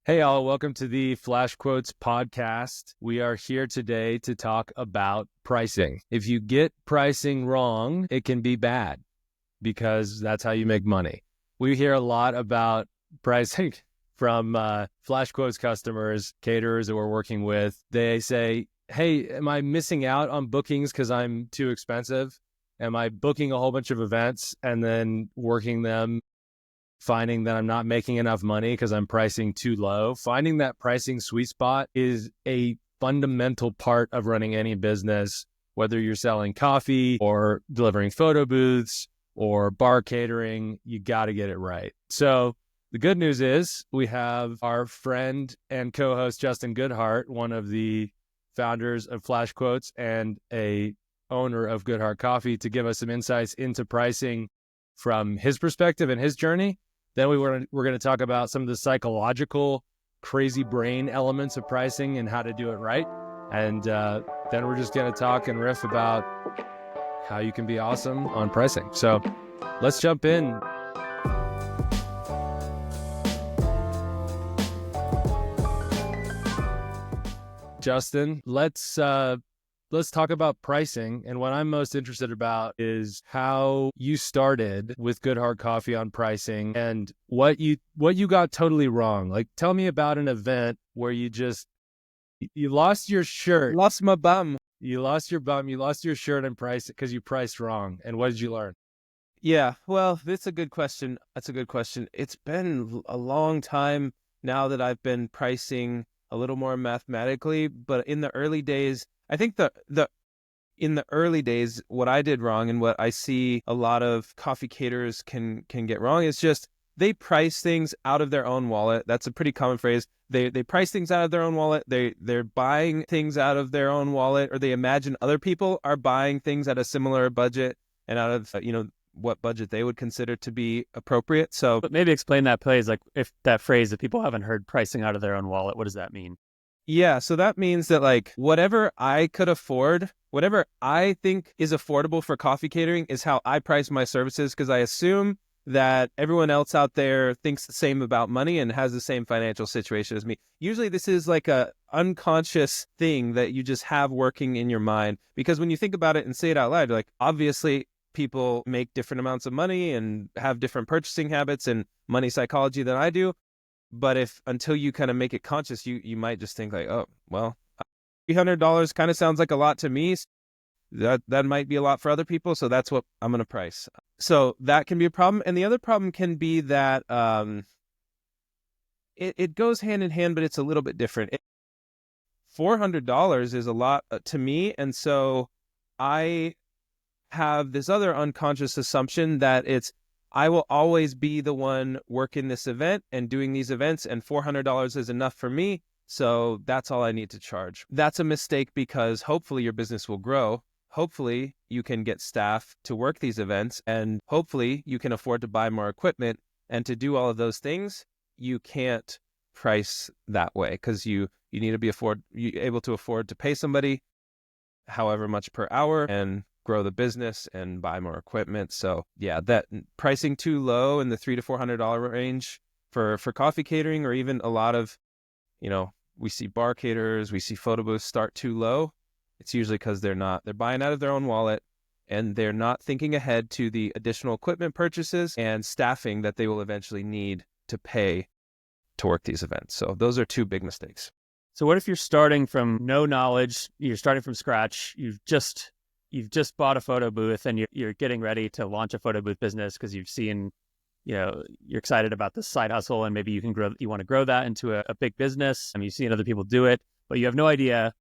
Hey, all, welcome to the Flash Quotes podcast. We are here today to talk about pricing. If you get pricing wrong, it can be bad because that's how you make money. We hear a lot about pricing from Flash Quotes customers, caterers that we're working with. They say, hey, am I missing out on bookings because I'm too expensive? Am I booking a whole bunch of events and then working them, finding that I'm not making enough money because I'm pricing too low? Finding that pricing sweet spot is a fundamental part of running any business, whether you're selling coffee or delivering photo booths or bar catering. You got to get it right. So the good news is we have our friend and co-host Justin Goodhart, one of the founders of Flash Quotes and a owner of Goodhart Coffee, to give us some insights into pricing from his perspective and his journey. Then we're going to talk about some of the psychological, crazy brain elements of pricing and how to do it right. And then we're just going to talk and riff about how you can be awesome on pricing. So let's jump in. Justin, let's talk about pricing. And what I'm most interested about is how you started with Goodhart Coffee on pricing and what you got totally wrong. Like, tell me about an event where you lost your shirt. Lost my bum. You lost your bum. You lost your shirt and priced it because you priced wrong. And what did you learn? Yeah, well, that's a good question. That's a good question. It's been a long time now that I've been pricing a little more mathematically, but in the early days, I think in the early days, what I did wrong and what I see a lot of coffee caterers can get wrong is just they price things out of their own wallet. That's a pretty common phrase. They price things out of their own wallet. They're buying things out of their own wallet, or they imagine other people are buying things at a similar budget and out of what budget they would consider to be appropriate. So But maybe explain that phrase, like if that phrase that people haven't heard, pricing out of their own wallet, what does that mean? yeah, so that means that like whatever I could afford, whatever I think is affordable for coffee catering is how I price my services, because I assume that everyone else out there thinks the same about money and has the same financial situation as me. Usually this is like a unconscious thing that you just have working in your mind, because when you think about it and say it out loud, you're like, obviously people make different amounts of money and have different purchasing habits and money psychology than I do. But until you kind of make it conscious, you might just think like, oh, well, $300 kind of sounds like a lot to me. That might be a lot for other people. So that's what I'm going to price. So that can be a problem. And the other problem can be that it goes hand in hand, but it's a little bit different. $400 is a lot to me. And so I have this other unconscious assumption that I will always be the one working this event and doing these events, and $400 is enough for me. So that's all I need to charge. That's a mistake, because hopefully your business will grow. Hopefully you can get staff to work these events, and hopefully you can afford to buy more equipment. And to do all of those things, you can't price that way, because you need to be able to afford to pay somebody however much per hour and grow the business and buy more equipment. So yeah, that pricing too low in the $300 to $400 range for coffee catering, or even a lot of, we see bar caterers, we see photo booths start too low. It's usually because they're buying out of their own wallet, and they're not thinking ahead to the additional equipment purchases and staffing that they will eventually need to pay to work these events. So those are two big mistakes. So what if you're starting from no knowledge, you're starting from scratch, you've just bought a photo booth and you're getting ready to launch a photo booth business because you've seen, you're excited about this side hustle, and maybe you want to grow that into a big business, and you've seen other people do it, but you have no idea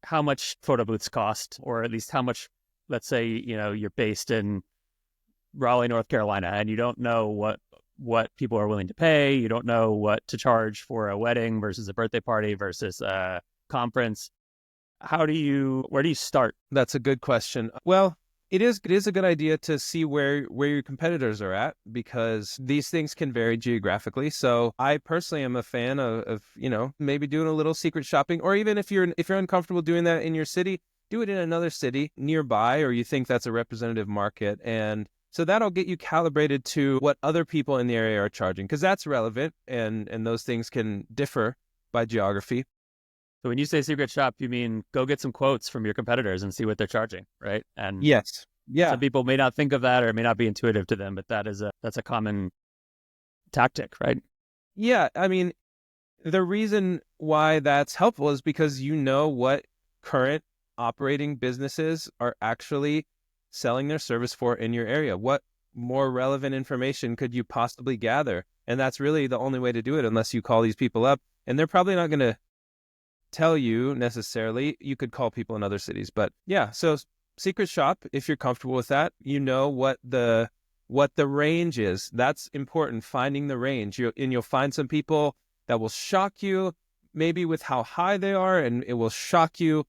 how much photo booths cost, or at least how much, let's say, you're based in Raleigh, North Carolina, and you don't know what people are willing to pay. You don't know what to charge for a wedding versus a birthday party versus a conference. Where do you start? That's a good question. Well, it is a good idea to see where your competitors are at, because these things can vary geographically. So I personally am a fan of maybe doing a little secret shopping, or even if you're uncomfortable doing that in your city, do it in another city nearby, or you think that's a representative market, and So that'll get you calibrated to what other people in the area are charging, because that's relevant, and those things can differ by geography. So when you say secret shop, you mean go get some quotes from your competitors and see what they're charging, right? And Yes. Yeah. some people may not think of that or it may not be intuitive to them, but that's a common tactic, right? Yeah. I mean, the reason why that's helpful is because you know what current operating businesses are actually selling their service for in your area. What more relevant information could you possibly gather? And that's really the only way to do it, unless you call these people up. And they're probably not going to tell you necessarily. You could call people in other cities. But yeah, so secret shop, if you're comfortable with that, you know what the range is. That's important, finding the range. You'll find some people that will shock you maybe with how high they are, and it will shock you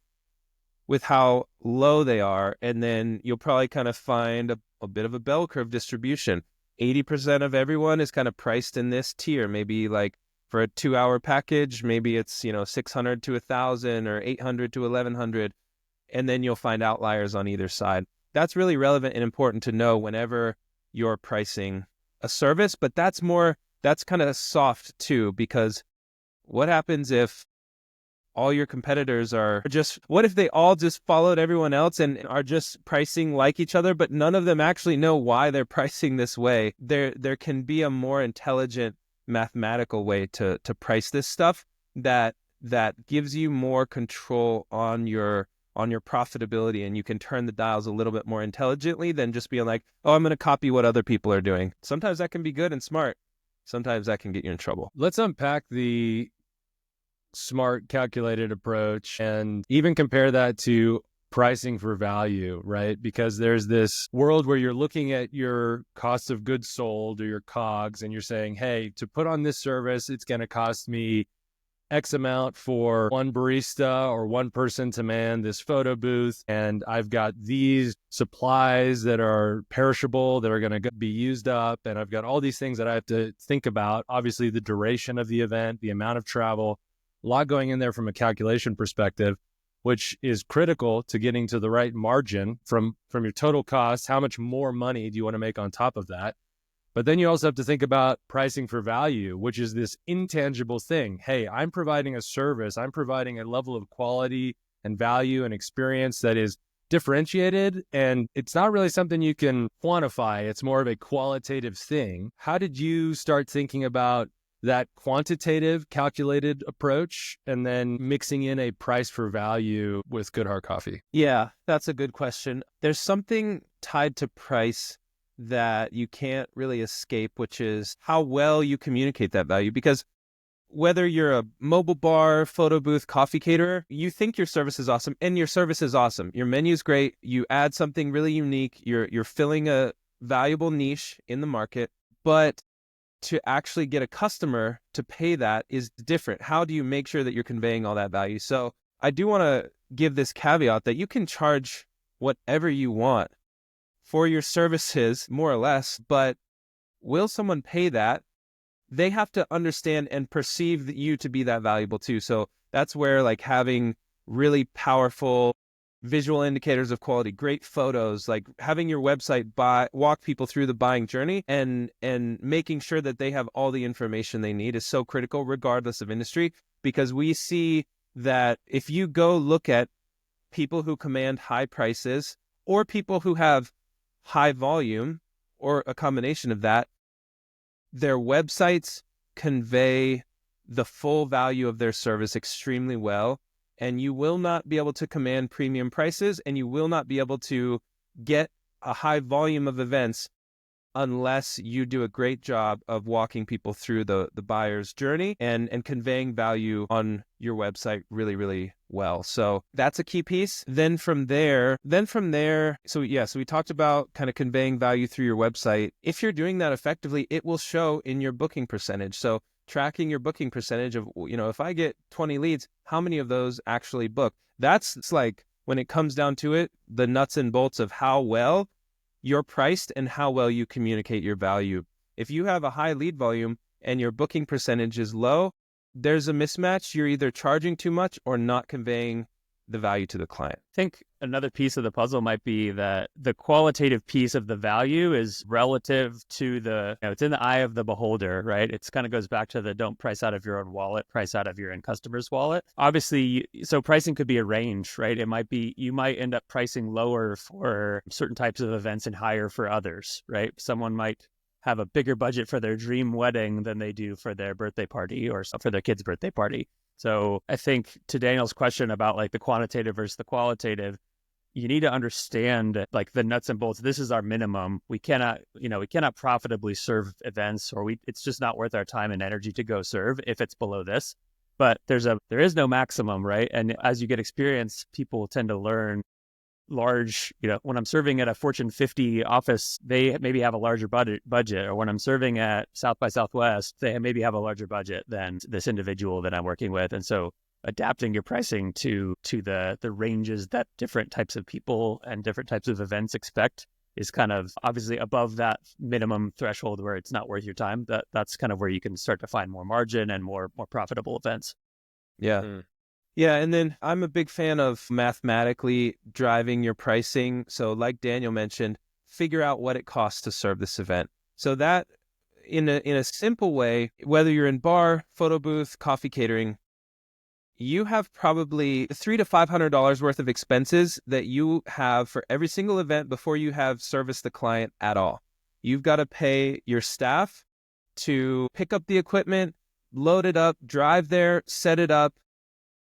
with how low they are. And then you'll probably kind of find a bit of a bell curve distribution. 80% of everyone is kind of priced in this tier. Maybe like for a 2-hour package, maybe it's, $600 to $1,000 or $800 to $1,100. And then you'll find outliers on either side. That's really relevant and important to know whenever you're pricing a service, but that's kind of soft too, because what happens if all your competitors what if they all just followed everyone else and are just pricing like each other, but none of them actually know why they're pricing this way? There can be a more intelligent mathematical way to price this stuff that gives you more control on your profitability, and you can turn the dials a little bit more intelligently than just being like, oh, I'm going to copy what other people are doing. Sometimes that can be good and smart. Sometimes that can get you in trouble. Let's unpack the smart, calculated approach and even compare that to pricing for value, right? Because there's this world where you're looking at your cost of goods sold or your COGS, and you're saying, hey, to put on this service, it's going to cost me X amount for one barista or one person to man this photo booth. And I've got these supplies that are perishable that are going to be used up. And I've got all these things that I have to think about. Obviously, the duration of the event, the amount of travel, a lot going in there from a calculation perspective, which is critical to getting to the right margin from your total cost. How much more money do you want to make on top of that? But then you also have to think about pricing for value, which is this intangible thing. Hey, I'm providing a service. I'm providing a level of quality and value and experience that is differentiated, and it's not really something you can quantify. It's more of a qualitative thing. How did you start thinking about that quantitative, calculated approach and then mixing in a price for value with Goodhart Coffee? Yeah, that's a good question. There's something tied to price that you can't really escape, which is how well you communicate that value. Because whether you're a mobile bar, photo booth, coffee caterer, you think your service is awesome, and your service is awesome. Your menu's great. You add something really unique. You're filling a valuable niche in the market, but to actually get a customer to pay that is different. How do you make sure that you're conveying all that value? So I do want to give this caveat that you can charge whatever you want for your services, more or less, but will someone pay that? They have to understand and perceive you to be that valuable too. So that's where like having really powerful visual indicators of quality, great photos, like having your website walk people through the buying journey and making sure that they have all the information they need is so critical regardless of industry, because we see that if you go look at people who command high prices or people who have high volume or a combination of that, their websites convey the full value of their service extremely well, and you will not be able to command premium prices, and you will not be able to get a high volume of events unless you do a great job of walking people through the buyer's journey and conveying value on your website really, really well. So that's a key piece. Then from there, so we talked about kind of conveying value through your website. If you're doing that effectively, it will show in your booking percentage. So tracking your booking percentage of, if I get 20 leads, how many of those actually book? It's like, when it comes down to it, the nuts and bolts of how well you're priced and how well you communicate your value. If you have a high lead volume and your booking percentage is low, there's a mismatch. You're either charging too much or not conveying the value to the client. I think another piece of the puzzle might be that the qualitative piece of the value is relative to it's in the eye of the beholder, right? It's kind of goes back to the don't price out of your own wallet, price out of your end customer's wallet. Obviously, so pricing could be a range, right? You might end up pricing lower for certain types of events and higher for others, right? Someone might have a bigger budget for their dream wedding than they do for their birthday party or for their kid's birthday party. So I think to Daniel's question about like the quantitative versus the qualitative, you need to understand like the nuts and bolts. This is our minimum. We cannot profitably serve events, or it's just not worth our time and energy to go serve if it's below this. But there is no maximum, right? And as you get experience, people tend to learn large, when I'm serving at a Fortune 50 office, they maybe have a larger budget, or when I'm serving at South by Southwest, they maybe have a larger budget than this individual that I'm working with. And so adapting your pricing to the ranges that different types of people and different types of events expect is kind of obviously above that minimum threshold where it's not worth your time. That's kind of where you can start to find more margin and more profitable events. Yeah. Mm. Yeah, and then I'm a big fan of mathematically driving your pricing. So like Daniel mentioned, figure out what it costs to serve this event. So that in a simple way, whether you're in bar, photo booth, coffee catering, you have probably $300 to $500 worth of expenses that you have for every single event before you have serviced the client at all. You've got to pay your staff to pick up the equipment, load it up, drive there, set it up.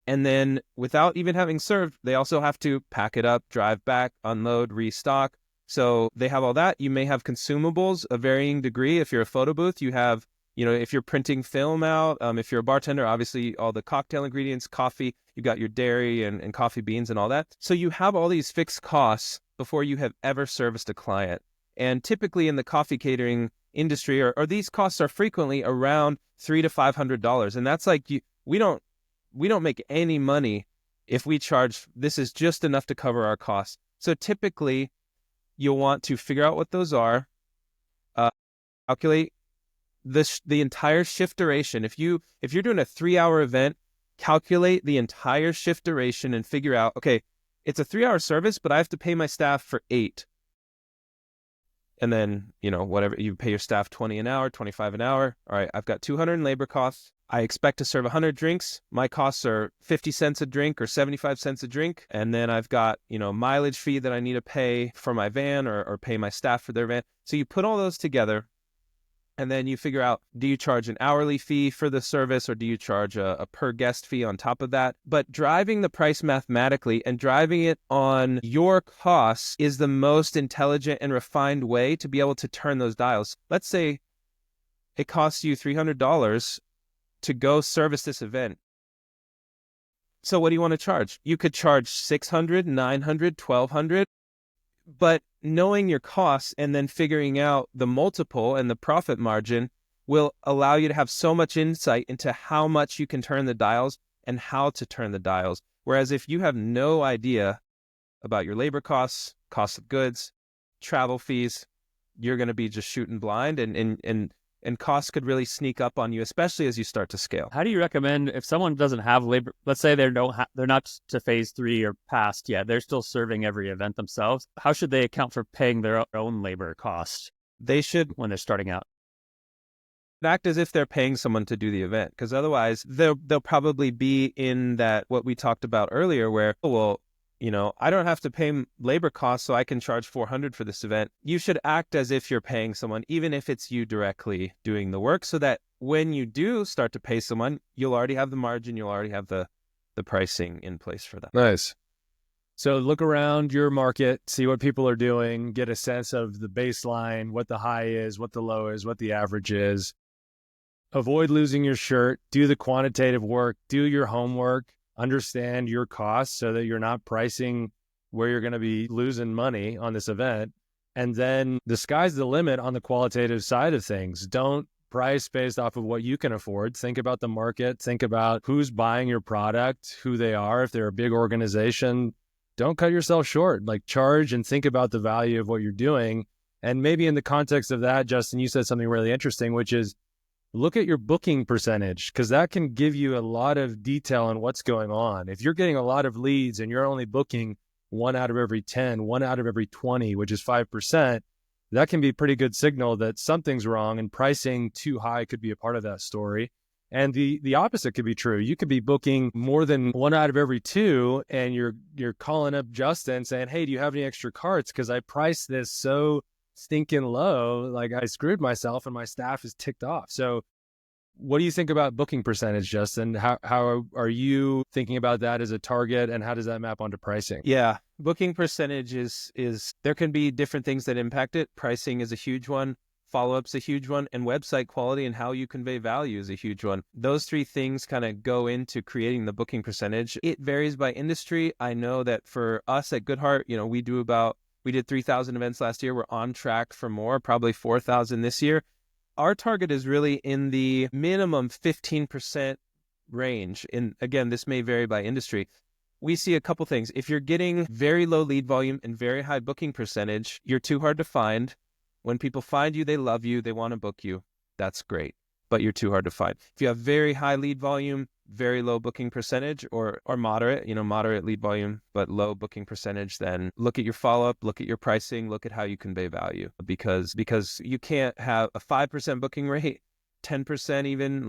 And then without even having served, they also have to pack it up, drive back, unload, restock. So they have all that. You may have consumables of varying degree. If you're a photo booth, you have, if you're printing film out, if you're a bartender, obviously all the cocktail ingredients, coffee, you got your dairy and coffee beans and all that. So you have all these fixed costs before you have ever serviced a client. And typically in the coffee catering industry, or these costs are frequently around $300 to $500. And that's like, we don't make any money if we charge, this is just enough to cover our costs. So typically you'll want to figure out what those are, calculate the entire shift duration. If you're doing a 3-hour event, calculate the entire shift duration and figure out, okay, it's a 3-hour service, but I have to pay my staff for 8. And then, whatever, you pay your staff 20 an hour, 25 an hour. All right, I've got 200 in labor costs. I expect to serve 100 drinks. My costs are 50 cents a drink or 75 cents a drink. And then I've got, mileage fee that I need to pay for my van or pay my staff for their van. So you put all those together and then you figure out, do you charge an hourly fee for the service or do you charge a per guest fee on top of that? But driving the price mathematically and driving it on your costs is the most intelligent and refined way to be able to turn those dials. Let's say it costs you $300 to go service this event. So what do you want to charge? You could charge $600, $900, $1,200, but knowing your costs and then figuring out the multiple and the profit margin will allow you to have so much insight into how much you can turn the dials and how to turn the dials. Whereas if you have no idea about your labor costs, cost of goods, travel fees, you're going to be just shooting blind and costs could really sneak up on you, especially as you start to scale. How do you recommend if someone doesn't have labor, let's say they're not to phase 3 or past yet, they're still serving every event themselves. How should they account for paying their own labor costs? They should, when they're starting out, act as if they're paying someone to do the event, because otherwise they'll probably be in that, what we talked about earlier, where, I don't have to pay labor costs, so I can charge $400 for this event. You should act as if you're paying someone, even if it's you directly doing the work, so that when you do start to pay someone, you'll already have the margin, you'll already have the pricing in place for that. Nice. So look around your market, see what people are doing, get a sense of the baseline, what the high is, what the low is, what the average is. Avoid losing your shirt, do the quantitative work, do your homework. Understand your costs so that you're not pricing where you're going to be losing money on this event. And then the sky's the limit on the qualitative side of things. Don't price based off of what you can afford. Think about the market. Think about who's buying your product, who they are. If they're a big organization, don't cut yourself short. Like, charge and think about the value of what you're doing. And maybe in the context of that, Justin, you said something really interesting, which is, look at your booking percentage, because that can give you a lot of detail on what's going on. If you're getting a lot of leads and you're only booking 1 out of every 10, 1 out of every 20, which is 5%, that can be a pretty good signal that something's wrong, and pricing too high could be a part of that story. And the opposite could be true. You could be booking more than 1 out of every 2, and you're calling up Justin saying, hey, do you have any extra carts? Because I priced this so stinking low, like I screwed myself and my staff is ticked off. So what do you think about booking percentage, Justin? How are you thinking about that as a target, and how does that map onto pricing? Yeah, booking percentage is there can be different things that impact it. Pricing is a huge one. Follow-up's a huge one, and website quality and how you convey value is a huge one. Those 3 things kind of go into creating the booking percentage. It varies by industry. I know that for us at Goodhart, we did 3,000 events last year. We're on track for more, probably 4,000 this year. Our target is really in the minimum 15% range. And again, this may vary by industry. We see a couple things. If you're getting very low lead volume and very high booking percentage, you're too hard to find. When people find you, they love you, they want to book you. That's great, but you're too hard to find. If you have very high lead volume, very low booking percentage, or moderate, moderate lead volume, but low booking percentage, then look at your follow-up, look at your pricing, look at how you convey value, because you can't have a 5% booking rate, 10% even,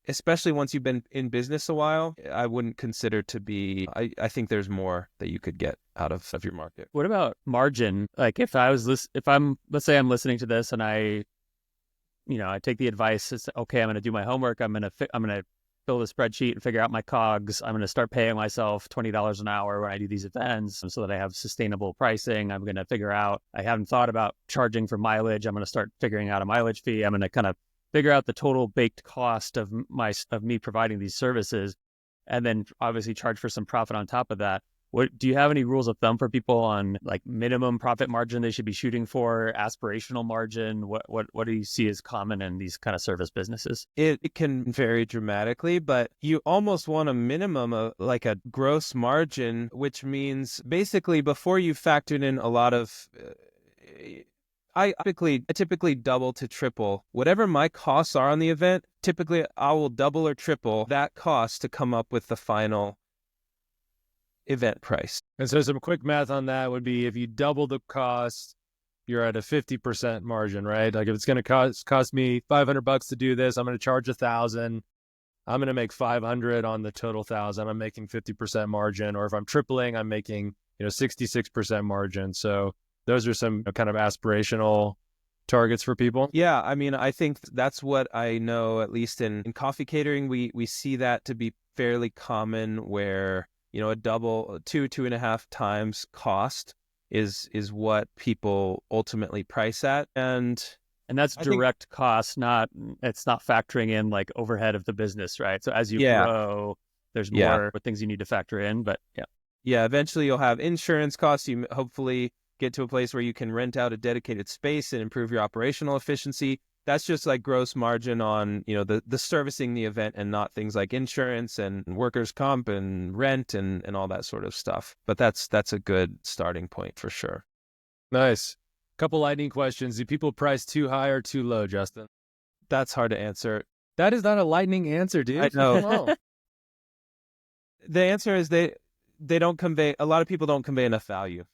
especially once you've been in business a while. I wouldn't consider to be, I think there's more that you could get out of your market. What about margin? Like let's say I'm listening to this and I take the advice, it's okay, I'm going to do my homework. I'm going to build a spreadsheet and figure out my COGS. I'm going to start paying myself $20 an hour when I do these events so that I have sustainable pricing. I'm going to figure out, I haven't thought about charging for mileage. I'm going to start figuring out a mileage fee. I'm going to kind of figure out the total baked cost of me providing these services, and then obviously charge for some profit on top of that. What do you have any rules of thumb for people on minimum profit margin they should be shooting for, aspirational margin? What do you see as common in these kind of service businesses? It can vary dramatically, but you almost want a minimum of a gross margin, which means basically before you factored in a lot of I typically double to triple whatever my costs are on the event. Typically, I will double or triple that cost to come up with the final event price. And so some quick math on that would be, if you double the cost, you're at a 50% margin, right? Like if it's going to cost me $500 to do this, I'm going to charge $1,000. I'm going to make $500 on the total $1,000. I'm making 50% margin. Or if I'm tripling, I'm making 66% margin. So those are some kind of aspirational targets for people. Yeah, I mean, I think that's what I know, at least in coffee catering, we see that to be fairly common, where, a double, 2.5 times cost is what people ultimately price at. And that's direct cost, it's not factoring in overhead of the business, right? So as you grow, there's more things you need to factor in, but yeah. Yeah, eventually you'll have insurance costs. You hopefully get to a place where you can rent out a dedicated space and improve your operational efficiency. That's just gross margin on, the servicing the event, and not things like insurance and workers' comp and rent and all that sort of stuff. But that's a good starting point for sure. Nice. Couple lightning questions. Do people price too high or too low, Justin? That's hard to answer. That is not a lightning answer, dude. I know. The answer is they don't convey, a lot of people don't convey enough value.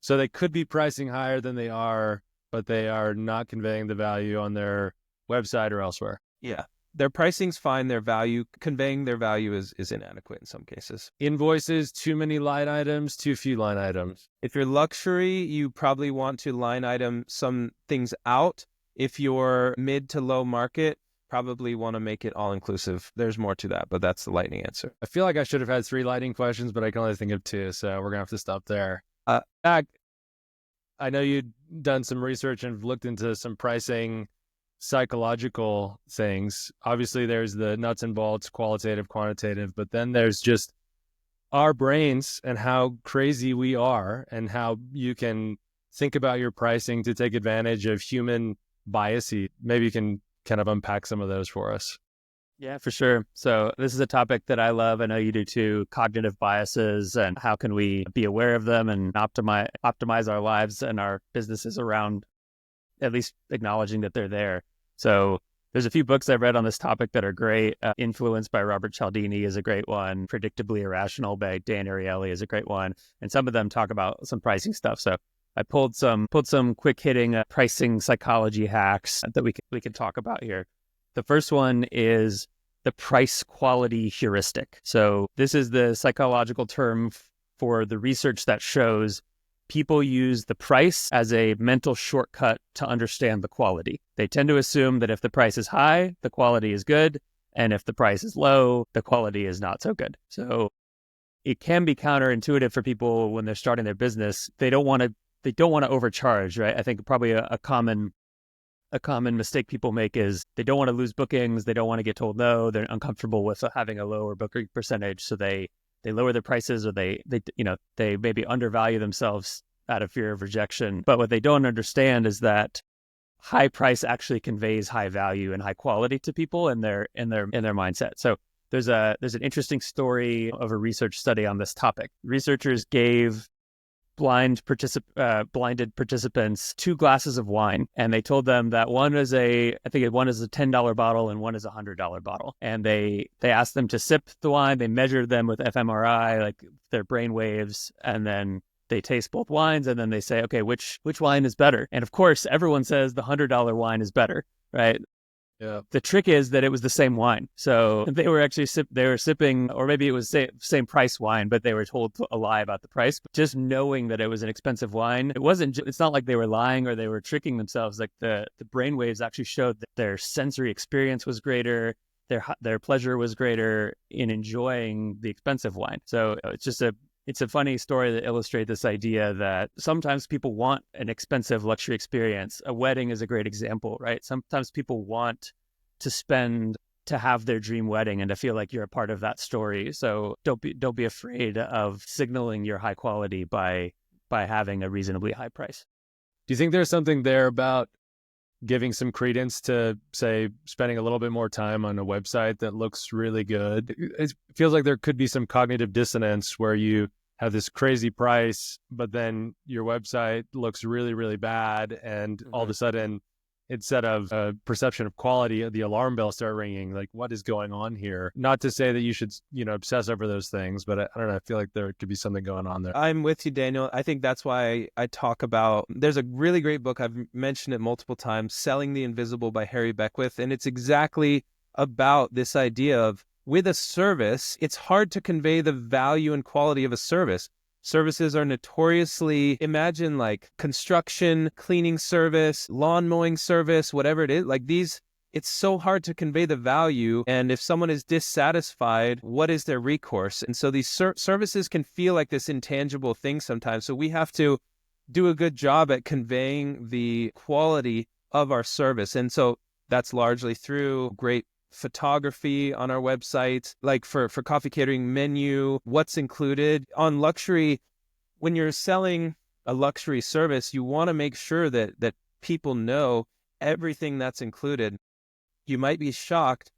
So they could be pricing higher than they are, but they are not conveying the value on their website or elsewhere. Yeah. Their pricing's fine. Conveying their value is inadequate in some cases. Invoices, too many line items, too few line items. If you're luxury, you probably want to line item some things out. If you're mid to low market, probably want to make it all inclusive. There's more to that, but that's the lightning answer. I feel like I should have had 3 lightning questions, but I can only think of 2, so we're going to have to stop there. I know you'd done some research and looked into some pricing psychological things. Obviously, there's the nuts and bolts, qualitative, quantitative, but then there's just our brains and how crazy we are, and how you can think about your pricing to take advantage of human biases. Maybe you can kind of unpack some of those for us. Yeah, for sure. So this is a topic that I love. I know you do too. Cognitive biases, and how can we be aware of them and optimize our lives and our businesses around at least acknowledging that they're there. So There's a few books I've read on this topic that are great. Influenced by Robert Cialdini is a great one. Predictably Irrational by Dan Ariely is a great one. And some of them talk about some pricing stuff. So I pulled some quick hitting pricing psychology hacks that we can talk about here. The first one is the price quality heuristic. So this is the psychological term for the research that shows people use the price as a mental shortcut to understand the quality. They tend to assume that if the price is high, the quality is good. And if the price is low, the quality is not so good. So it can be counterintuitive for people when they're starting their business. They don't want to overcharge, right? I think probably a common mistake people make is they don't want to lose bookings. They don't want to get told no. They're uncomfortable with having a lower booking percentage. So they lower their prices, or they maybe undervalue themselves out of fear of rejection. But what they don't understand is that high price actually conveys high value and high quality to people in their mindset. So there's an interesting story of a research study on this topic. Researchers gave blinded participants 2 glasses of wine, and they told them that one is a $10 bottle and one is a $100 bottle. And they asked them to sip the wine. They measured them with fMRI, like their brain waves, and then they taste both wines, and then they say, okay, which wine is better? And of course, everyone says the $100 wine is better, right? Yeah. The trick is that it was the same wine. So they were actually sipping, or maybe it was same price wine, but they were told a lie about the price. But just knowing that it was an expensive wine, it's not like they were lying or they were tricking themselves. Like the brain waves actually showed that their sensory experience was greater, their pleasure was greater in enjoying the expensive wine. So it's a funny story that illustrates this idea that sometimes people want an expensive luxury experience. A wedding is a great example, right? Sometimes people want to have their dream wedding and to feel like you're a part of that story. So don't be afraid of signaling your high quality by having a reasonably high price. Do you think there's something there about giving some credence to, say, spending a little bit more time on a website that looks really good? It feels like there could be some cognitive dissonance where you have this crazy price, but then your website looks really, really bad. And all of a sudden, instead of a perception of quality, the alarm bells start ringing. Like, what is going on here? Not to say that you should, obsess over those things, but I don't know. I feel like there could be something going on there. I'm with you, Daniel. I think that's why I talk about, there's a really great book, I've mentioned it multiple times, Selling the Invisible by Harry Beckwith. And it's exactly about this idea of, with a service, it's hard to convey the value and quality of a service. Services are notoriously, imagine like construction, cleaning service, lawn mowing service, whatever it is, like these, it's so hard to convey the value. And if someone is dissatisfied, what is their recourse? And so these services can feel like this intangible thing sometimes. So we have to do a good job at conveying the quality of our service. And so that's largely through great photography on our website, like for coffee catering menu, what's included. On luxury, when you're selling a luxury service, you want to make sure that people know everything that's included. You might be shocked,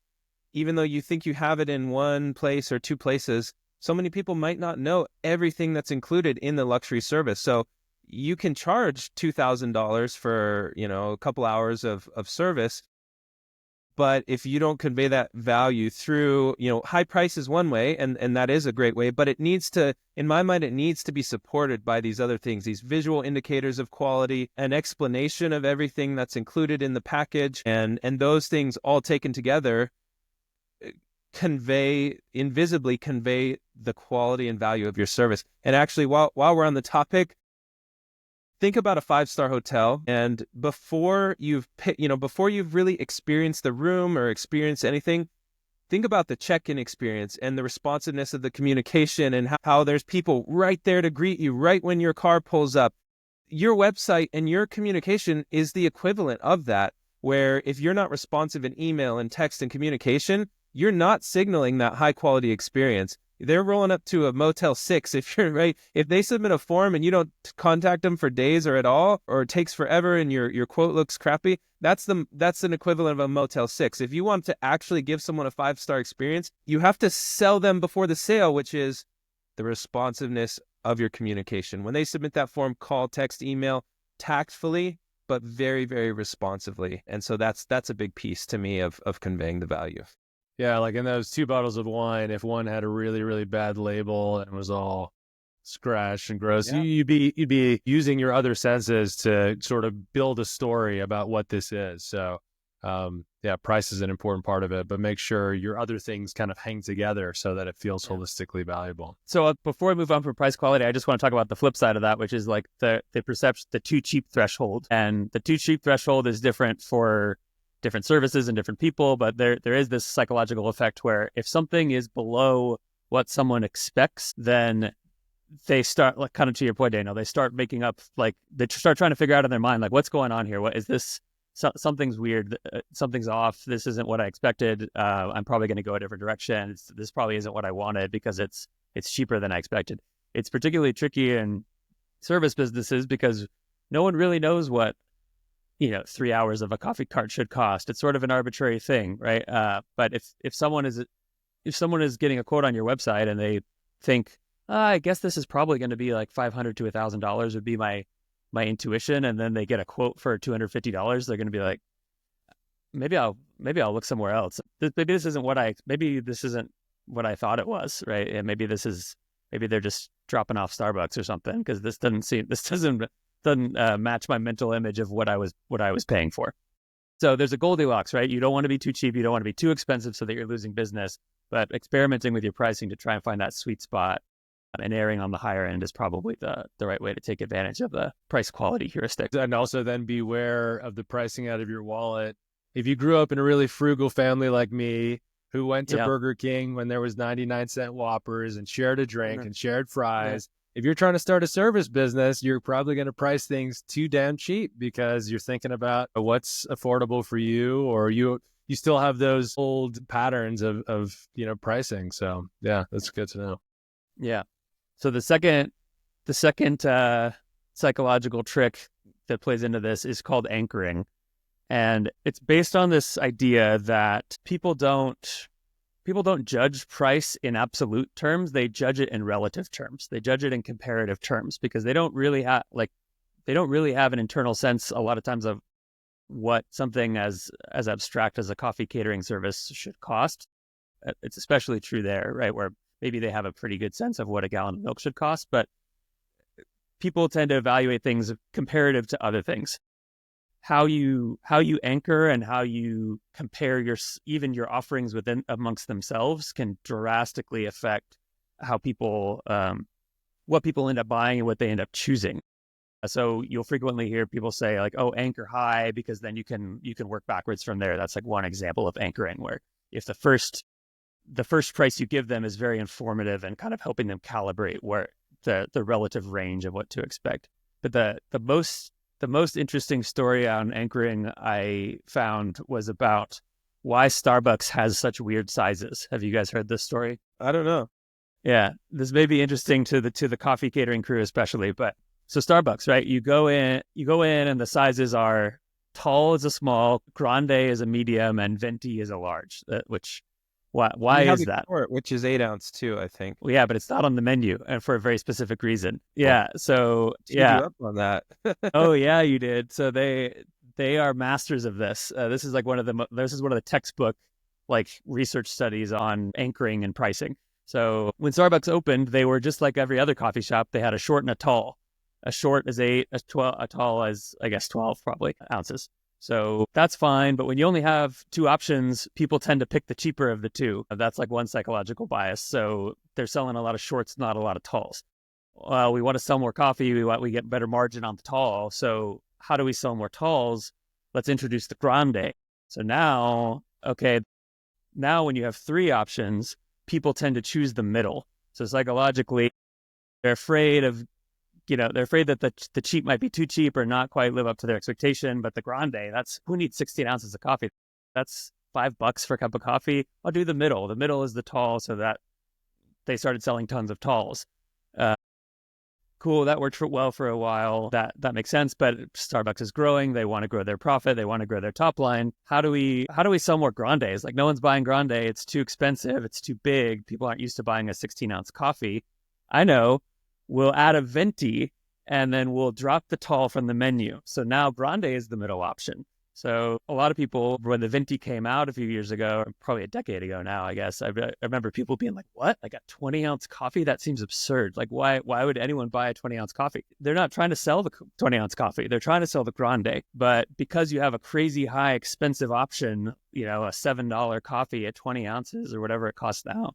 even though you think you have it in one place or two places, so many people might not know everything that's included in the luxury service. So you can charge $2,000 for, a couple hours of service. But if you don't convey that value through, high price is one way, and that is a great way, but it needs to, in my mind, it needs to be supported by these other things, these visual indicators of quality, an explanation of everything that's included in the package, and those things all taken together invisibly convey the quality and value of your service. And actually, while we're on the topic, think about a 5-star hotel, and before you've really experienced the room or experienced anything, think about the check-in experience and the responsiveness of the communication and how there's people right there to greet you right when your car pulls up. Your website and your communication is the equivalent of that, where if you're not responsive in email and text and communication, you're not signaling that high-quality experience. They're rolling up to a Motel 6 if they submit a form and you don't contact them for days or at all, or it takes forever and your quote looks crappy, that's an equivalent of a Motel 6. If you want to actually give someone a 5-star experience, you have to sell them before the sale, which is the responsiveness of your communication. When they submit that form, call, text, email, tactfully, but very, very responsively. And so that's a big piece to me of conveying the value. Yeah, like in those 2 bottles of wine, if one had a really, really bad label and was all scratched and gross, you'd be using your other senses to sort of build a story about what this is. So, price is an important part of it, but make sure your other things kind of hang together so that it feels holistically valuable. So before I move on from price quality, I just want to talk about the flip side of that, which is like the perception, the too cheap threshold. And the too cheap threshold is different for different services and different people, but there is this psychological effect where if something is below what someone expects, then they start, like, kind of to your point, Daniel, they start making up, like, they start trying to figure out in their mind, like, what's going on here? What is this? Something's weird. Something's off. This isn't what I expected. I'm probably going to go a different direction. This probably isn't what I wanted because it's cheaper than I expected. It's particularly tricky in service businesses because no one really knows what 3 hours of a coffee cart should cost. It's sort of an arbitrary thing, right? But if someone is getting a quote on your website and they think, I guess this is probably going to be like $500 to $1,000 would be my intuition, and then they get a quote for $250, they're going to be like, maybe I'll look somewhere else. Maybe this isn't what I thought it was, right? And maybe they're just dropping off Starbucks or something, because this doesn't match my mental image of what I was paying for. So there's a Goldilocks, right? You don't want to be too cheap. You don't want to be too expensive so that you're losing business, but experimenting with your pricing to try and find that sweet spot and erring on the higher end is probably the right way to take advantage of the price quality heuristic. And also then beware of the pricing out of your wallet. If you grew up in a really frugal family like me, who went to Burger King when there was 99-cent Whoppers and shared a drink and shared fries, if you're trying to start a service business, you're probably going to price things too damn cheap because you're thinking about what's affordable for you, or you still have those old patterns of pricing. So yeah, that's good to know. Yeah. So the second psychological trick that plays into this is called anchoring. And it's based on this idea that people don't judge price in absolute terms. They judge it in relative terms. They judge it in comparative terms because they don't really have an internal sense a lot of times of what something as abstract as a coffee catering service should cost. It's especially true there, right? Where maybe they have a pretty good sense of what a gallon of milk should cost, but people tend to evaluate things comparative to other things. How you anchor and how you compare your offerings amongst themselves can drastically affect how what people end up buying and what they end up choosing. So you'll frequently hear people say like, "Oh, anchor high," because then you can work backwards from there. That's like one example of anchoring, where if the first price you give them is very informative and kind of helping them calibrate where the relative range of what to expect. But the most interesting story on anchoring I found was about why Starbucks has such weird sizes. Have you guys heard this story? I don't know. Yeah, this may be interesting to the coffee catering crew especially. But so Starbucks, right? You go in, and the sizes are tall is a small, grande is a medium, and venti is a large. Why is that? Short, which is 8 ounce too, I think. Well, yeah, but it's not on the menu, and for a very specific reason. Yeah, so Teed you up on that. Oh yeah, you did. So they are masters of this. This is like one of the textbook like research studies on anchoring and pricing. So when Starbucks opened, they were just like every other coffee shop. They had a short and a tall. A short is 8, a tall is, I guess, 12 probably ounces. So that's fine. But when you only have 2 options, people tend to pick the cheaper of the 2. That's like one psychological bias. So they're selling a lot of shorts, not a lot of talls. Well, we want to sell more coffee. We get better margin on the tall. So how do we sell more talls? Let's introduce the grande. So now when you have 3 options, people tend to choose the middle. So psychologically, they're afraid that the cheap might be too cheap or not quite live up to their expectation. But the grande, that's who needs 16 ounces of coffee? That's $5 for a cup of coffee. I'll do the middle. The middle is the tall, so that they started selling tons of talls. Cool, that worked well for a while. That makes sense. But Starbucks is growing. They want to grow their profit. They want to grow their top line. How do we sell more grandes? Like, no one's buying grande. It's too expensive. It's too big. People aren't used to buying a 16-ounce coffee. I know. We'll add a venti and then we'll drop the tall from the menu. So now grande is the middle option. So a lot of people, when the Venti came out a few years ago, probably a decade ago now, I guess, I remember people being like, what? Like a 20-ounce coffee? That seems absurd. Like, why would anyone buy a 20-ounce coffee? They're not trying to sell the 20-ounce coffee. They're trying to sell the grande. But because you have a crazy high expensive option, a $7 coffee at 20 ounces or whatever it costs now,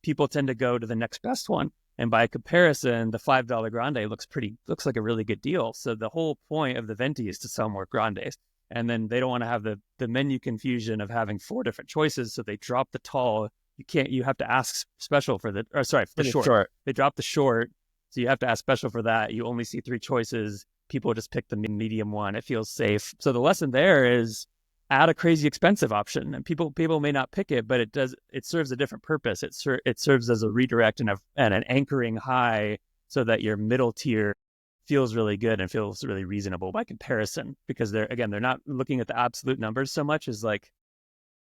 people tend to go to the next best one. And by comparison, the $5 grande looks like a really good deal. So the whole point of the Venti is to sell more grandes. And then they don't want to have the menu confusion of having 4 different choices. So they drop the tall. You have to ask special for the short. They drop the short. So you have to ask special for that. You only see 3 choices. People just pick the medium one. It feels safe. So the lesson there is add a crazy expensive option, and people may not pick it, but it serves a different purpose. It serves as a redirect and an anchoring high so that your middle tier feels really good and feels really reasonable by comparison, because they're not looking at the absolute numbers so much as like,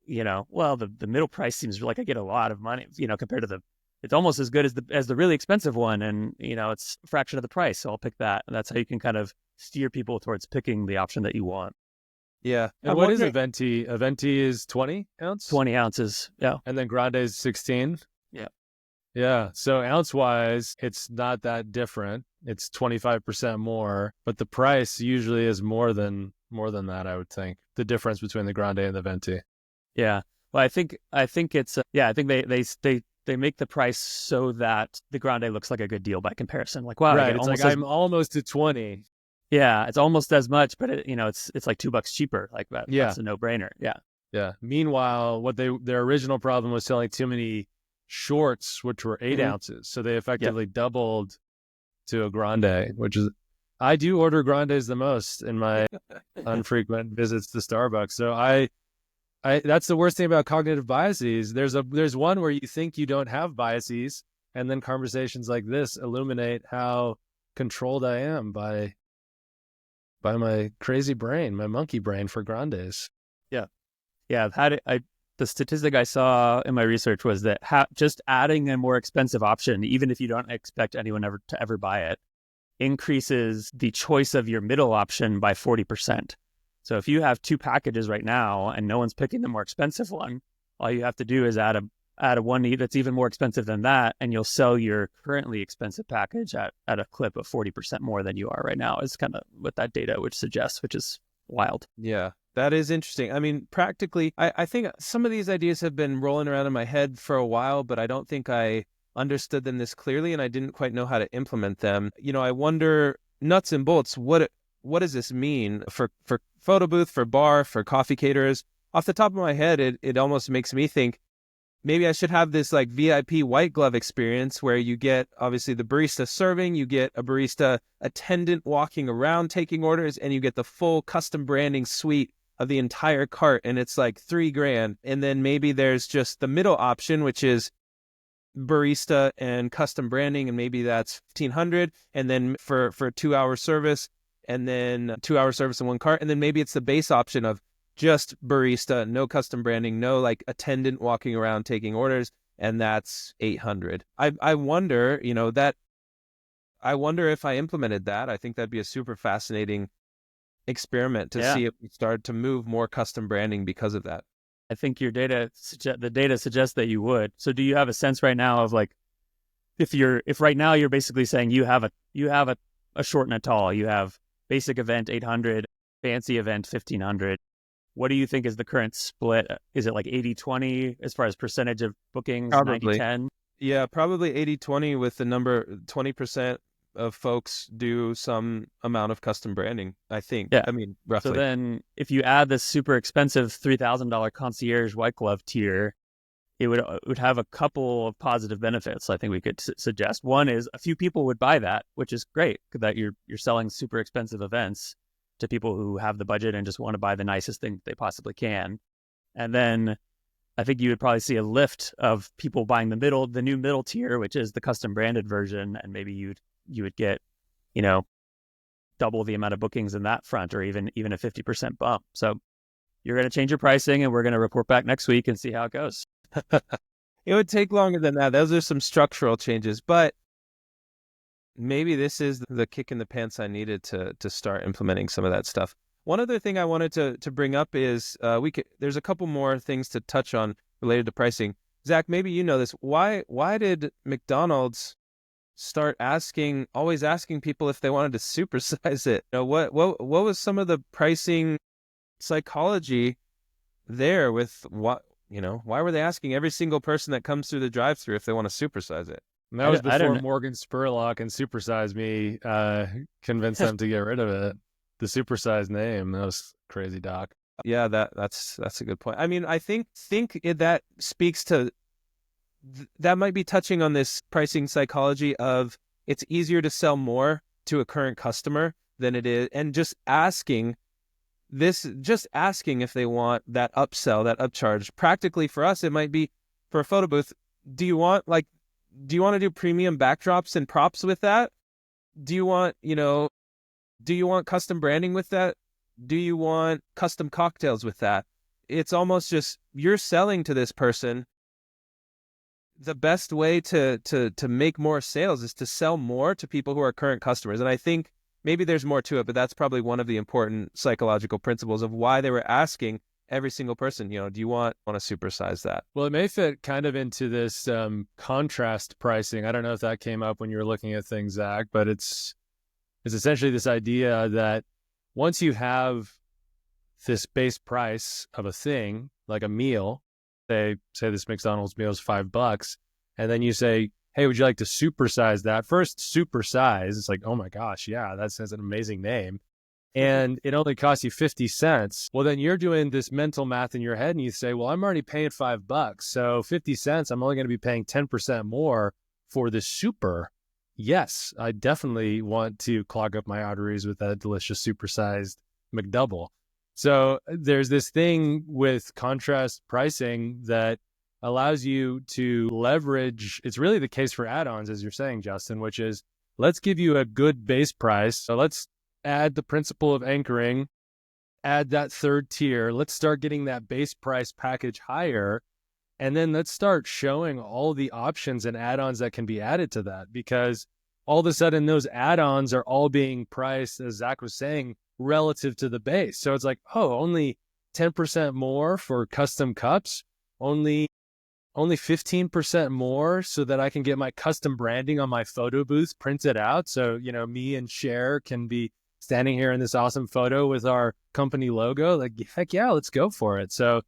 the middle price seems like I get a lot of money, compared to it's almost as good as the really expensive one. And, it's a fraction of the price. So I'll pick that. And that's how you can kind of steer people towards picking the option that you want. Yeah. And what is a Venti? A Venti is 20 ounce? 20 ounces. Yeah. And then grande is 16? Yeah. Yeah. So ounce wise, it's not that different. It's 25% more, but the price usually is more than that, I would think. The difference between the grande and the Venti. Yeah. Well, I think it's I think they make the price so that the grande looks like a good deal by comparison. Like, wow, right? It's like I'm almost at 20. Yeah, it's almost as much, but it's like $2 cheaper. Like that. Yeah. That's a no-brainer. Yeah. Yeah. Meanwhile, their original problem was selling too many shorts, which were 8 ounces. So they effectively doubled to a grande, which is, I do order grandes the most in my unfrequent visits to Starbucks. So I that's the worst thing about cognitive biases. There's one where you think you don't have biases, and then conversations like this illuminate how controlled I am by my crazy brain, my monkey brain for grandes. Yeah. Yeah. The statistic I saw in my research was that just adding a more expensive option, even if you don't expect anyone to ever buy it, increases the choice of your middle option by 40%. So if you have 2 packages right now and no one's picking the more expensive one, all you have to do is add a one that's even more expensive than that, and you'll sell your currently expensive package at a clip of 40% more than you are right now, is kind of what that data would suggest, which is wild. Yeah, that is interesting. I mean, practically, I think some of these ideas have been rolling around in my head for a while, but I don't think I understood them this clearly, and I didn't quite know how to implement them. I wonder, nuts and bolts, what does this mean for photo booth, for bar, for coffee caterers? Off the top of my head, it almost makes me think, maybe I should have this like VIP white glove experience where you get obviously the barista serving, you get a barista attendant walking around taking orders, and you get the full custom branding suite of the entire cart, and it's like $3,000. And then maybe there's just the middle option, which is barista and custom branding, and maybe that's $1,500. And then for 2-hour service, and then 2-hour service in one cart, and then maybe it's the base option of just barista, no custom branding, no like attendant walking around taking orders, and that's $800. I wonder, I wonder if I implemented that. I think that'd be a super fascinating experiment to see if we start to move more custom branding because of that. I think the data suggests that you would. So do you have a sense right now of like, if right now you're basically saying you have a short and a tall, you have basic event 800, fancy event 1500. What do you think is the current split? Is it like 80-20 as far as percentage of bookings? Probably 90-10? Yeah, probably 80-20 with the number 20% of folks do some amount of custom branding, I think. Yeah. I mean, roughly. So then if you add this super expensive $3,000 concierge white glove tier, it would have a couple of positive benefits I think we could suggest. One is a few people would buy that, which is great, that you're selling super expensive events to people who have the budget and just want to buy the nicest thing they possibly can. And then I think you would probably see a lift of people buying the new middle tier, which is the custom branded version. And maybe you would get, double the amount of bookings in that front, or even a 50% bump. So you're going to change your pricing, and we're going to report back next week and see how it goes. It would take longer than that. Those are some structural changes, but maybe this is the kick in the pants I needed to start implementing some of that stuff. One other thing I wanted to bring up is there's a couple more things to touch on related to pricing. Zach, maybe you know this. Why did McDonald's start always asking people if they wanted to supersize it? What was some of the pricing psychology there with why were they asking every single person that comes through the drive-thru if they want to supersize it? And that was before Morgan Spurlock and Supersize Me convinced them to get rid of it. The Supersize name, that was crazy, Doc. Yeah, that's a good point. I mean, I think that speaks to that might be touching on this pricing psychology of it's easier to sell more to a current customer than it is, and just asking if they want that upsell, that upcharge. Practically for us, it might be for a photo booth. Do you want to do premium backdrops and props with that? Do you want custom branding with that? Do you want custom cocktails with that? It's almost just you're selling to this person. The best way to make more sales is to sell more to people who are current customers. And I think maybe there's more to it, but that's probably one of the important psychological principles of why they were asking every single person, do you want to supersize that? Well, it may fit kind of into this contrast pricing. I don't know if that came up when you were looking at things, Zach, but it's essentially this idea that once you have this base price of a thing, like a meal, say this McDonald's meal is $5, and then you say, hey, would you like to supersize that? First, supersize. It's like, oh my gosh, yeah, that's an amazing name. And it only costs you 50 cents. Well, then you're doing this mental math in your head and you say, well, I'm already paying $5. So 50 cents, I'm only going to be paying 10% more for this super. Yes, I definitely want to clog up my arteries with that delicious supersized McDouble. So there's this thing with contrast pricing that allows you to leverage. It's really the case for add-ons, as you're saying, Justin, which is let's give you a good base price. So let's add the principle of anchoring, add that third tier. Let's start getting that base price package higher. And then let's start showing all the options and add-ons that can be added to that, because all of a sudden those add-ons are all being priced, as Zach was saying, relative to the base. So it's like, oh, only 10% more for custom cups, only 15% more so that I can get my custom branding on my photo booth printed out. So, me and Cher can be standing here in this awesome photo with our company logo. Like, heck yeah, let's go for it. So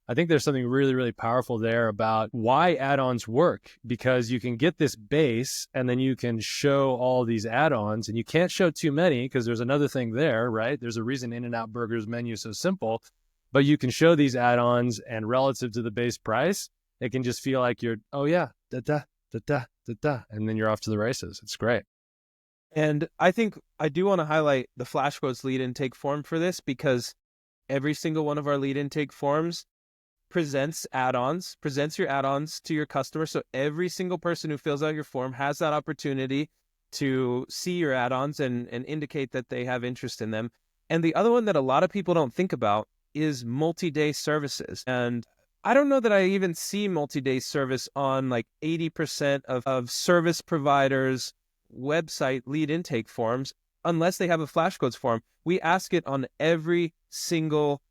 I think there's something really, really powerful there about why add-ons work, because you can get this base and then you can show all these add-ons, and you can't show too many because there's another thing there, right? There's a reason In-N-Out Burger's menu is so simple, but you can show these add-ons, and relative to the base price, it can just feel like you're, oh yeah, and then you're off to the races. It's great. And I think I do want to highlight the Flashquotes lead intake form for this, because every single one of our lead intake forms presents your add-ons to your customer. So every single person who fills out your form has that opportunity to see your add-ons and indicate that they have interest in them. And the other one that a lot of people don't think about is multi-day services. And I don't know that I even see multi-day service on like 80% of service providers' website lead intake forms, unless they have a Flashquotes form. We ask it on every single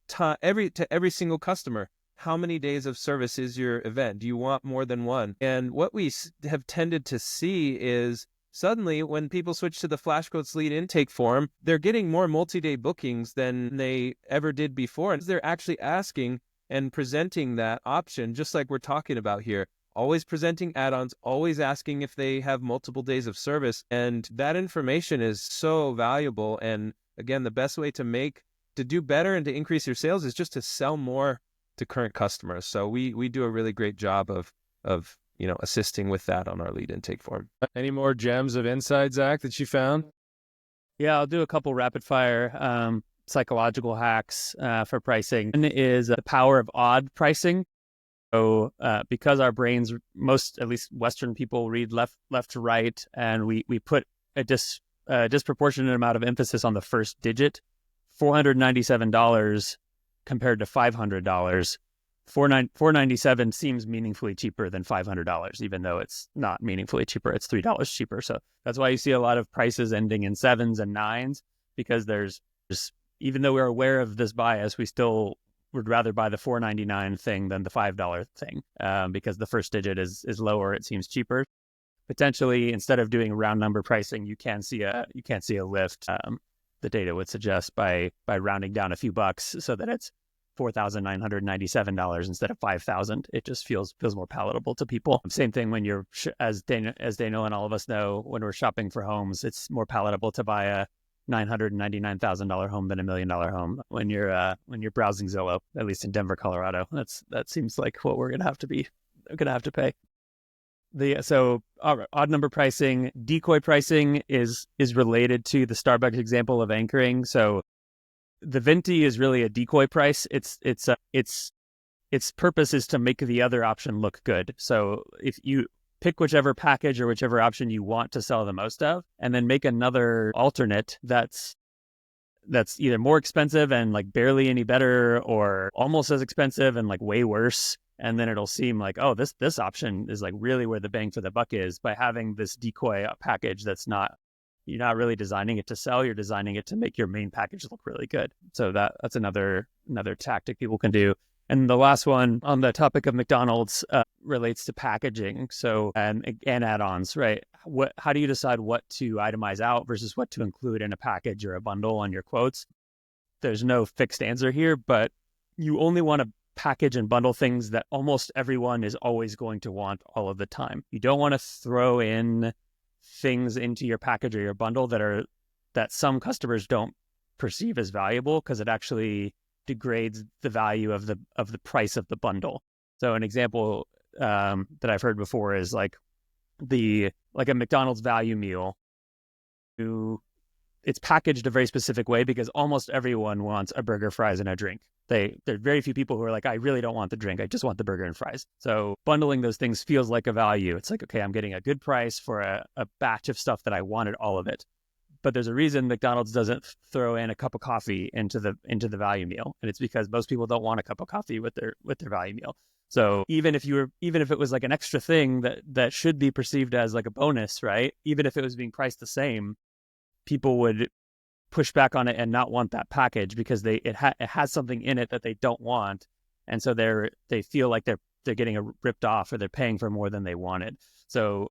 time, every single customer. How many days of service is your event? Do you want more than one? And what we have tended to see is suddenly when people switch to the Flashquotes lead intake form, they're getting more multi-day bookings than they ever did before. And they're actually asking and presenting that option, just like we're talking about here. Always presenting add-ons, always asking if they have multiple days of service. And that information is so valuable. And again, the best way to do better and to increase your sales is just to sell more to current customers. So we do a really great job of assisting with that on our lead intake form. Any more gems of insight, Zach, that you found? Yeah, I'll do a couple rapid fire psychological hacks for pricing. One is the power of odd pricing. So because our brains, at least Western people, read left to right, and we put a disproportionate amount of emphasis on the first digit, $497 compared to $500. $497 seems meaningfully cheaper than $500, even though it's not meaningfully cheaper. It's $3 cheaper. So that's why you see a lot of prices ending in 7s and 9s, because there's even though we're aware of this bias, we still would rather buy the $4.99 thing than the $5 thing, because the first digit is lower. It seems cheaper. Potentially, instead of doing round number pricing, you can see a lift. The data would suggest by rounding down a few bucks, so that it's $4,997 instead of $5,000. It just feels more palatable to people. Same thing when you're, as Daniel and all of us know, when we're shopping for homes, it's more palatable to buy a $999,000 home than $1 million home when you're browsing Zillow, at least in Denver, Colorado. That seems like what we're gonna have to pay. So odd number pricing, decoy pricing is related to the Starbucks example of anchoring. So the Venti is really a decoy price. Its purpose is to make the other option look good. So if you pick whichever package or whichever option you want to sell the most of, and then make another alternate that's either more expensive and like barely any better, or almost as expensive and like way worse. And then it'll seem like, oh, this option is like really where the bang for the buck is, by having this decoy package you're not really designing it to sell, you're designing it to make your main package look really good. So that's another tactic people can do. And the last one on the topic of McDonald's relates to packaging. So and add-ons, right? How do you decide what to itemize out versus what to include in a package or a bundle on your quotes? There's no fixed answer here, but you only want to package and bundle things that almost everyone is always going to want all of the time. You don't want to throw in things into your package or your bundle that some customers don't perceive as valuable, because it actually degrades the value of the price of the bundle. So an example that I've heard before is like a McDonald's value meal. It's packaged a very specific way because almost everyone wants a burger, fries, and a drink. There are very few people who are like, I really don't want the drink, I just want the burger and fries. So bundling those things feels like a value. It's like, okay, I'm getting a good price for a batch of stuff that I wanted all of it. But there's a reason McDonald's doesn't throw in a cup of coffee into the value meal, and it's because most people don't want a cup of coffee with their value meal. So even if it was like an extra thing that should be perceived as like a bonus, right? Even if it was being priced the same, people would push back on it and not want that package because it has something in it that they don't want, and so they feel like they're getting ripped off, or they're paying for more than they wanted. So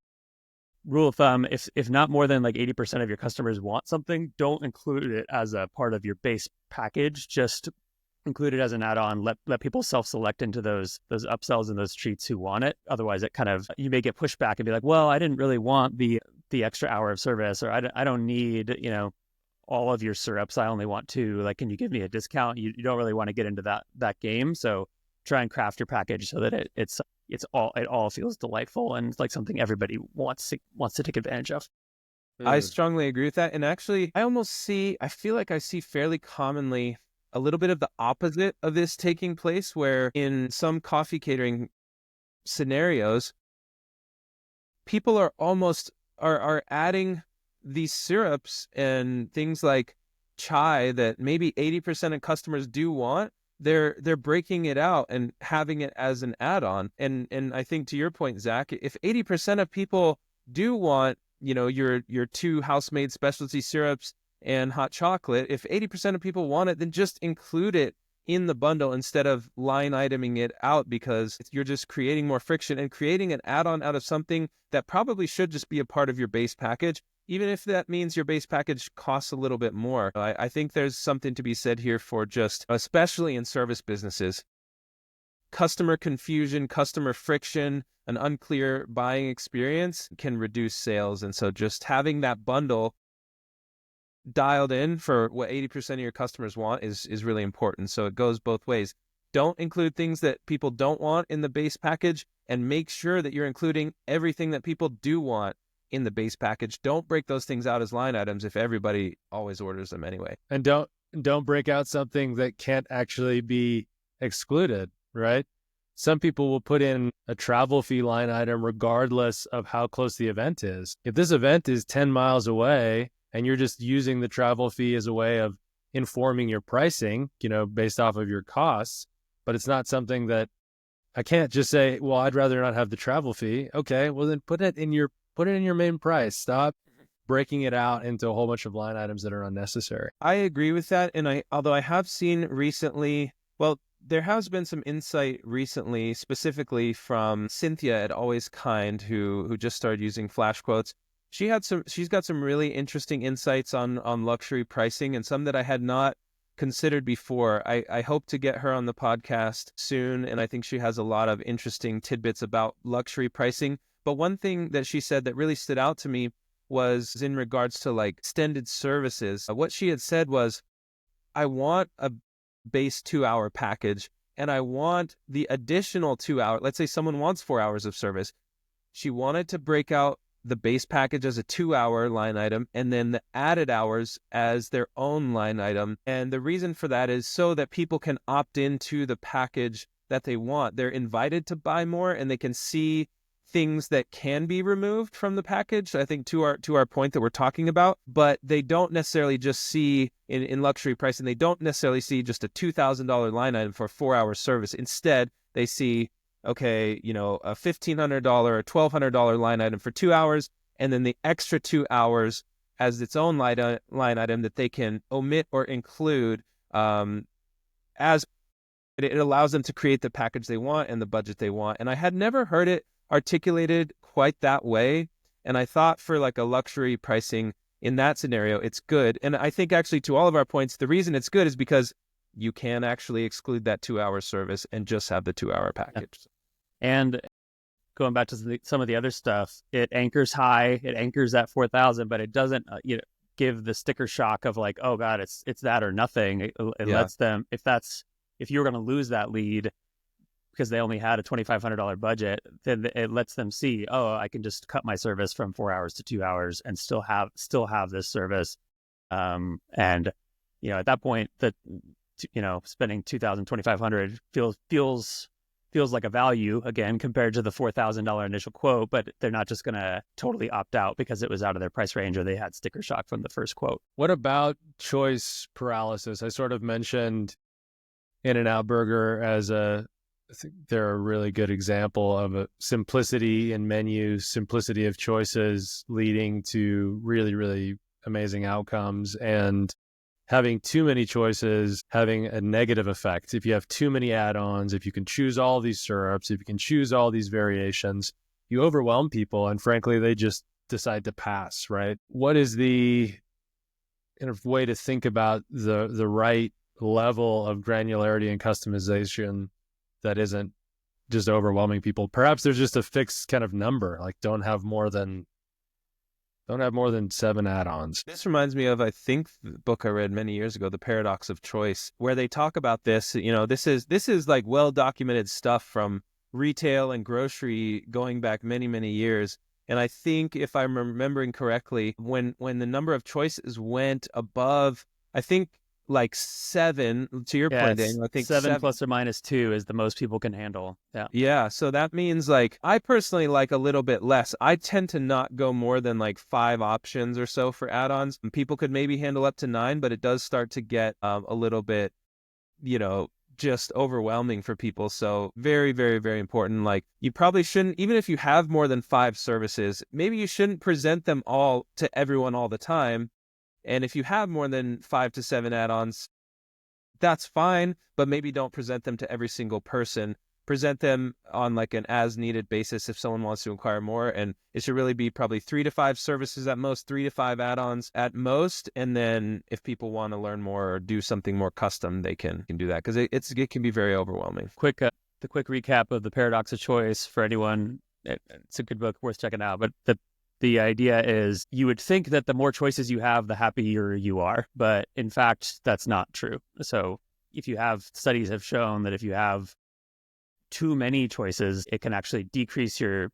rule of thumb, if not more than like 80% of your customers want something, don't include it as a part of your base package. Just include it as an add-on. Let people self-select into those upsells and those treats who want it. Otherwise, you may get pushed back and be like, well, I didn't really want the extra hour of service, or I don't need all of your syrups. I only want 2. Like, can you give me a discount? You don't really want to get into that game. So try and craft your package so that it all feels delightful and like something everybody wants to take advantage of. I strongly agree with that. And actually, I feel like I see fairly commonly a little bit of the opposite of this taking place, where in some coffee catering scenarios, people are adding these syrups and things like chai that maybe 80% of customers do want. They're breaking it out and having it as an add-on. And I think to your point, Zach, if 80% of people do want, your 2 house-made specialty syrups and hot chocolate, if 80% of people want it, then just include it in the bundle instead of line iteming it out, because you're just creating more friction and creating an add-on out of something that probably should just be a part of your base package, even if that means your base package costs a little bit more. I think there's something to be said here for just, especially in service businesses, customer confusion, customer friction, an unclear buying experience can reduce sales. And so just having that bundle dialed in for what 80% of your customers want is really important. So it goes both ways. Don't include things that people don't want in the base package, and make sure that you're including everything that people do want in the base package. Don't break those things out as line items if everybody always orders them anyway. And don't break out something that can't actually be excluded, right? Some people will put in a travel fee line item regardless of how close the event is. If this event is 10 miles away and you're just using the travel fee as a way of informing your pricing, based off of your costs, but it's not something that I can't just say, well, I'd rather not have the travel fee. Okay, well then put it in your main price. Stop breaking it out into a whole bunch of line items that are unnecessary. I agree with that. And although I have seen recently, well, there has been some insight recently, specifically from Cynthia at Always Kind, who just started using flash quotes. She's got some really interesting insights on luxury pricing, and some that I had not considered before. I hope to get her on the podcast soon, and I think she has a lot of interesting tidbits about luxury pricing. But one thing that she said that really stood out to me was in regards to like extended services. What she had said was, I want a base 2-hour package and I want the additional 2 hour. Let's say someone wants 4 hours of service. She wanted to break out the base package as a 2-hour line item and then the added hours as their own line item. And the reason for that is so that people can opt into the package that they want. They're invited to buy more and they can see things that can be removed from the package, I think, to our point that we're talking about, but they don't necessarily just see in luxury pricing, they don't necessarily see just a $2,000 line item for a 4-hour service. Instead, they see, okay, a $1,500 or $1,200 line item for 2 hours, and then the extra 2 hours as its own line item that they can omit or include as it allows them to create the package they want and the budget they want. And I had never heard it articulated quite that way. And I thought for like a luxury pricing in that scenario, it's good. And I think actually to all of our points, the reason it's good is because you can actually exclude that 2-hour service and just have the 2-hour package. And going back to some of the other stuff, it anchors high, it anchors at 4,000, but it doesn't, give the sticker shock of like, oh God, it's that or nothing. It lets them, if you're going to lose that lead because they only had a $2,500 budget, then it lets them see, oh, I can just cut my service from 4 hours to 2 hours and still have this service. And at that point, spending $2,000, $2,500 feels like a value again compared to the $4,000 initial quote, but they're not just going to totally opt out because it was out of their price range or they had sticker shock from the first quote. What about choice paralysis? I sort of mentioned In-N-Out Burger I think they're a really good example of a simplicity in menus, simplicity of choices leading to really, really amazing outcomes, and having too many choices having a negative effect. If you have too many add-ons, if you can choose all these syrups, if you can choose all these variations, you overwhelm people, and frankly, they just decide to pass, right? What is the kind of way to think about the right level of granularity and customization that isn't just overwhelming people? Perhaps there's just a fixed kind of number, like don't have more than 7 add-ons. This reminds me of, I think, the book I read many years ago, The Paradox of Choice, where they talk about this. This is like well-documented stuff from retail and grocery going back many, many years. And I think if I'm remembering correctly, when the number of choices went above, I think, like 7, to your point, Daniel, I think 7 plus or minus 2 is the most people can handle. Yeah. So that means like, I personally like a little bit less. I tend to not go more than like 5 options or so for add-ons. People could maybe handle up to 9, but it does start to get a little bit, just overwhelming for people. So very, very, very important. Like, you probably shouldn't, even if you have more than 5 services, maybe you shouldn't present them all to everyone all the time. And if you have more than 5 to 7 add-ons, that's fine, but maybe don't present them to every single person. Present them on like an as-needed basis if someone wants to inquire more. And it should really be probably 3 to 5 services at most, 3 to 5 add-ons at most. And then if people want to learn more or do something more custom, they can do that, because it can be very overwhelming. The quick recap of The Paradox of Choice for anyone. It's a good book, worth checking out. But the idea is, you would think that the more choices you have, the happier you are. But in fact, that's not true. So studies have shown that if you have too many choices, it can actually decrease your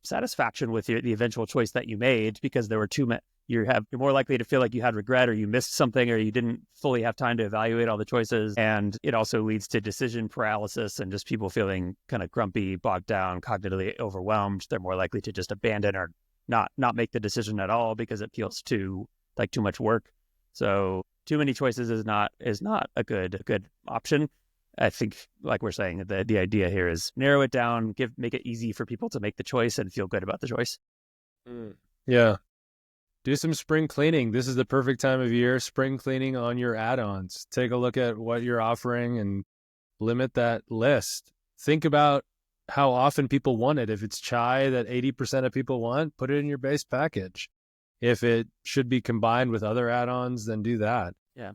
satisfaction with the eventual choice that you made, because there were too many. You're more likely to feel like you had regret, or you missed something, or you didn't fully have time to evaluate all the choices. And it also leads to decision paralysis and just people feeling kind of grumpy, bogged down, cognitively overwhelmed. They're more likely to just abandon or not make the decision at all because it feels too much work. So too many choices is not a good option. I think, like we're saying, the idea here is narrow it down, make it easy for people to make the choice and feel good about the choice. Yeah. Do some spring cleaning. This is the perfect time of year. Spring cleaning on your add-ons. Take a look at what you're offering and limit that list. Think about how often people want it. If it's chai that 80% of people want, put it in your base package. If it should be combined with other add-ons, then do that. Yeah.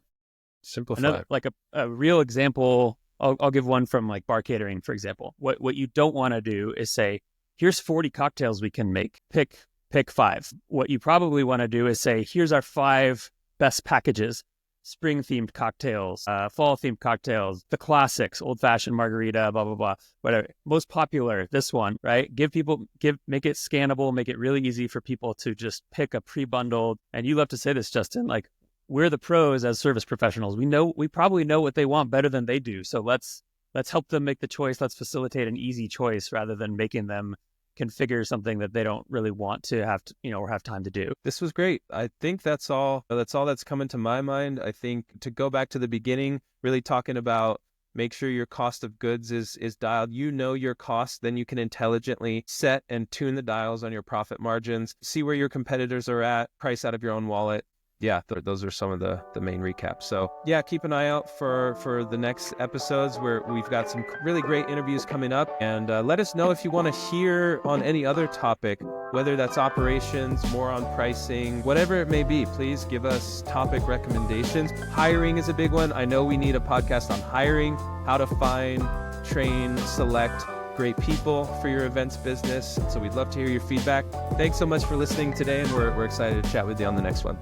Simplify. Like a real example, I'll give one from like bar catering, for example. What you don't want to do is say, here's 40 cocktails we can make. Pick 5. What you probably want to do is say, here's our 5 best packages. Spring-themed cocktails, fall-themed cocktails, the classics, old-fashioned margarita, blah, blah, blah, whatever. Most popular, this one, right? Make it scannable, make it really easy for people to just pick a pre-bundled. And you love to say this, Justin, like, we're the pros as service professionals. We probably know what they want better than they do. So let's help them make the choice. Let's facilitate an easy choice rather than making them configure something that they don't really want to have to, or have time to do. This was great. I think that's all that's coming to my mind. I think to go back to the beginning, really talking about make sure your cost of goods is dialed. You know your costs, then you can intelligently set and tune the dials on your profit margins, see where your competitors are at, price out of your own wallet. Yeah, those are some of the main recaps. So yeah, keep an eye out for the next episodes where we've got some really great interviews coming up. And let us know if you want to hear on any other topic, whether that's operations, more on pricing, whatever it may be. Please give us topic recommendations. Hiring is a big one. I know we need a podcast on hiring, how to find, train, select great people for your events business. So we'd love to hear your feedback. Thanks so much for listening today, and we're excited to chat with you on the next one.